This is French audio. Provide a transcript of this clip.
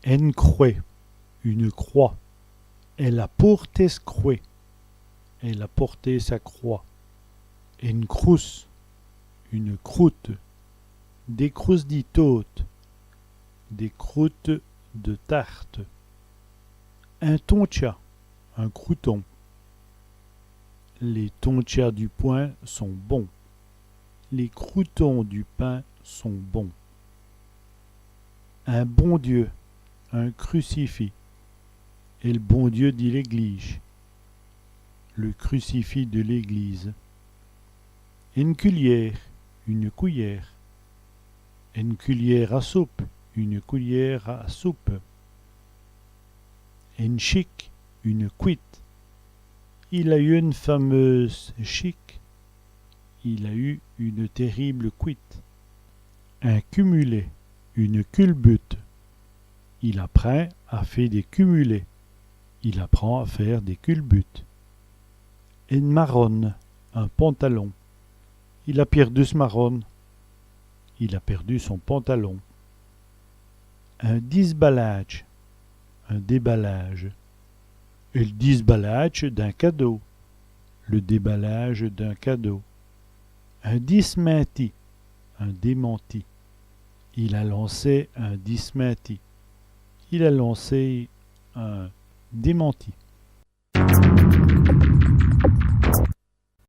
En croix, une croix. Elle a porté ce croix. Elle a porté sa croix. En crous, une croûte. Des crousses ditotes, des croûtes de tarte. Un tontia, un crouton. Les tontias du pain sont bons. Les croûtons du pain sont bons. Un bon Dieu, un crucifix. Et le bon Dieu dit l'église. Le crucifix de l'église. Une cuillère, une cuillère. Une cuillère à soupe, une cuillère à soupe. Une chic, une cuite. Il a eu une fameuse chic. Il a eu une terrible cuite. Un cumulé, une culbute. Il apprend à faire des cumulés. Il apprend à faire des culbutes. Une marronne, un pantalon. Il a perdu ce marronne. Il a perdu son pantalon. Un disballage, un déballage. Et le disballage d'un cadeau. Le déballage d'un cadeau. Un dismenti, un démenti. Il a lancé un dismenti. Il a lancé un démenti.